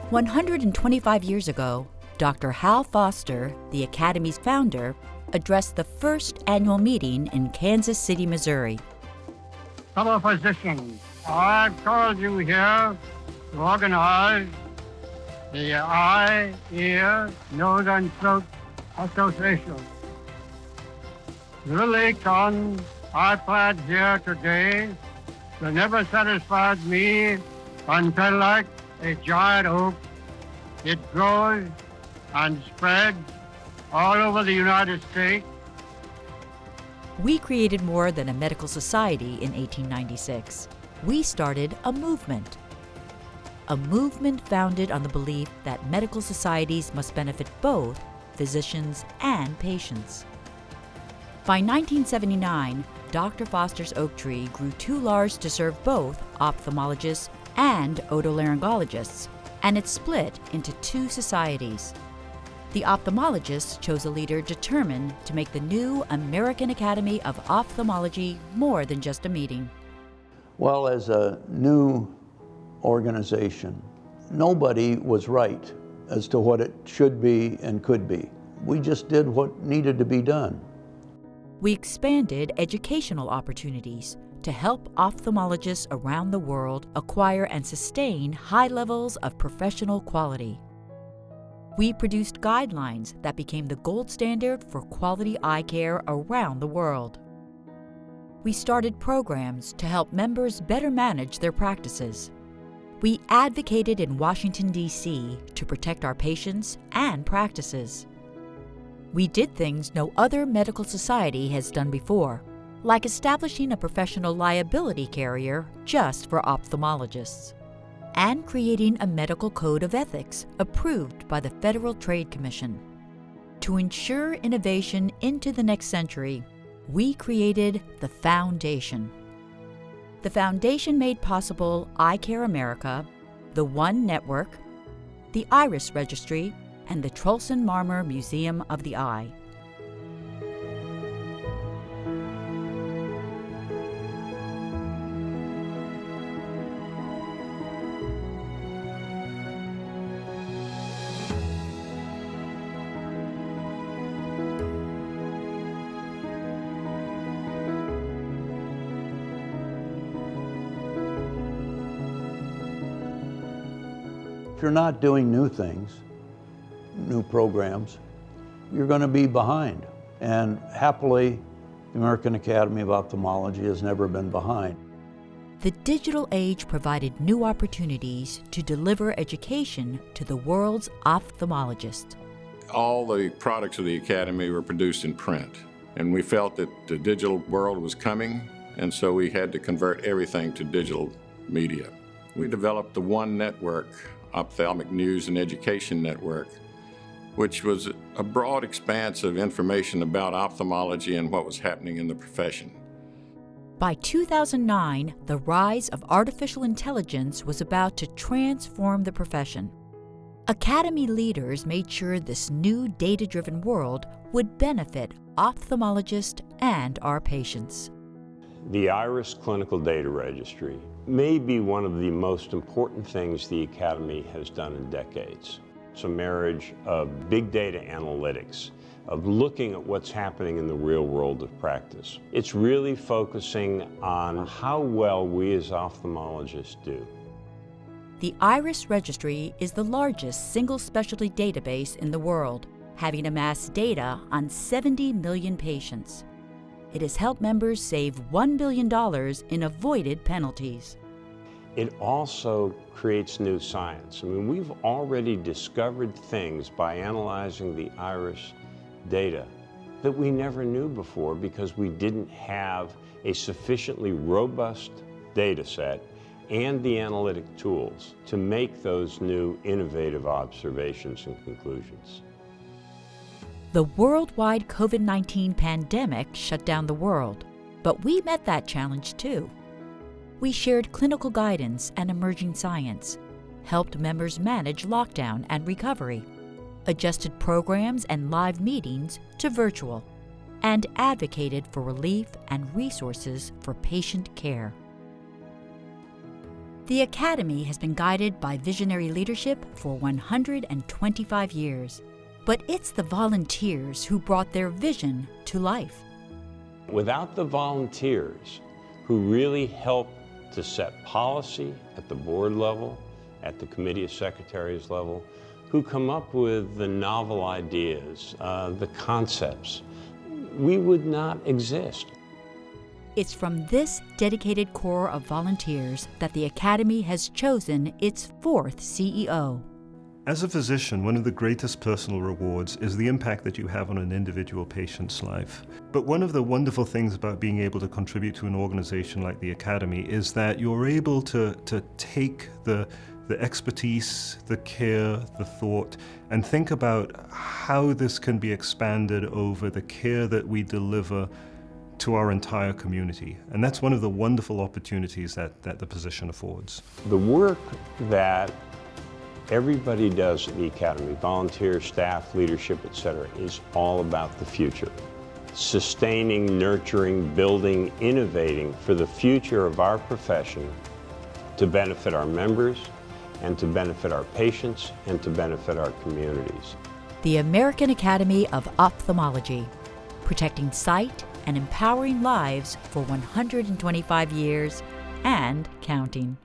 125 years ago, Dr. Hal Foster, the Academy's founder, addressed the first annual meeting in Kansas City, Missouri. Fellow physicians, I've called you here to organize the Eye, Ear, Nose, and Throat Association. The acorn I planted here today that never satisfied me until, like a giant oak, it grows and spreads all over the United States. We created more than a medical society in 1896. We started a movement. A movement founded on the belief that medical societies must benefit both physicians and patients. By 1979, Dr. Foster's oak tree grew too large to serve both ophthalmologists and otolaryngologists, and it split into two societies. The ophthalmologists chose a leader determined to make the new American Academy of Ophthalmology more than just a meeting. Well, as a new organization, nobody was right as to what it should be and could be. We just did what needed to be done. We expanded educational opportunities to help ophthalmologists around the world acquire and sustain high levels of professional quality. We produced guidelines that became the gold standard for quality eye care around the world. We started programs to help members better manage their practices. We advocated in Washington, D.C. to protect our patients and practices. We did things no other medical society has done before, like establishing a professional liability carrier just for ophthalmologists, and creating a medical code of ethics approved by the Federal Trade Commission. To ensure innovation into the next century, we created the Foundation. The Foundation made possible Eye Care America, the One Network, the Iris Registry, and the Trolson Marmer Museum of the Eye. If you're not doing new things, new programs, you're going to be behind. And happily, the American Academy of Ophthalmology has never been behind. The digital age provided new opportunities to deliver education to the world's ophthalmologists. All the products of the Academy were produced in print, and we felt that the digital world was coming, and so we had to convert everything to digital media. We developed the One Network, Ophthalmic News and Education Network, which was a broad expanse of information about ophthalmology and what was happening in the profession. By 2009, the rise of artificial intelligence was about to transform the profession. Academy leaders made sure this new data-driven world would benefit ophthalmologists and our patients. The Iris Clinical Data Registry may be one of the most important things the Academy has done in decades. It's a marriage of big data analytics, of looking at what's happening in the real world of practice. It's really focusing on how well we as ophthalmologists do. The Iris Registry is the largest single specialty database in the world, having amassed data on 70 million patients. It has helped members save $1 billion in avoided penalties. It also creates new science. I mean, we've already discovered things by analyzing the Iris data that we never knew before because we didn't have a sufficiently robust data set and the analytic tools to make those new innovative observations and conclusions. The worldwide COVID-19 pandemic shut down the world, but we met that challenge too. We shared clinical guidance and emerging science, helped members manage lockdown and recovery, adjusted programs and live meetings to virtual, and advocated for relief and resources for patient care. The Academy has been guided by visionary leadership for 125 years. But it's the volunteers who brought their vision to life. Without the volunteers who really help to set policy at the board level, at the committee of secretaries level, who come up with the novel ideas, the concepts, we would not exist. It's from this dedicated core of volunteers that the Academy has chosen its 4th CEO. As a physician, one of the greatest personal rewards is the impact that you have on an individual patient's life. But one of the wonderful things about being able to contribute to an organization like the Academy is that you're able to take the expertise, the care, the thought, and think about how this can be expanded over the care that we deliver to our entire community. And that's one of the wonderful opportunities that the position affords. The work that everybody does at the Academy, volunteers, staff, leadership, etc., is all about the future. Sustaining, nurturing, building, innovating for the future of our profession to benefit our members and to benefit our patients and to benefit our communities. The American Academy of Ophthalmology, protecting sight and empowering lives for 125 years and counting.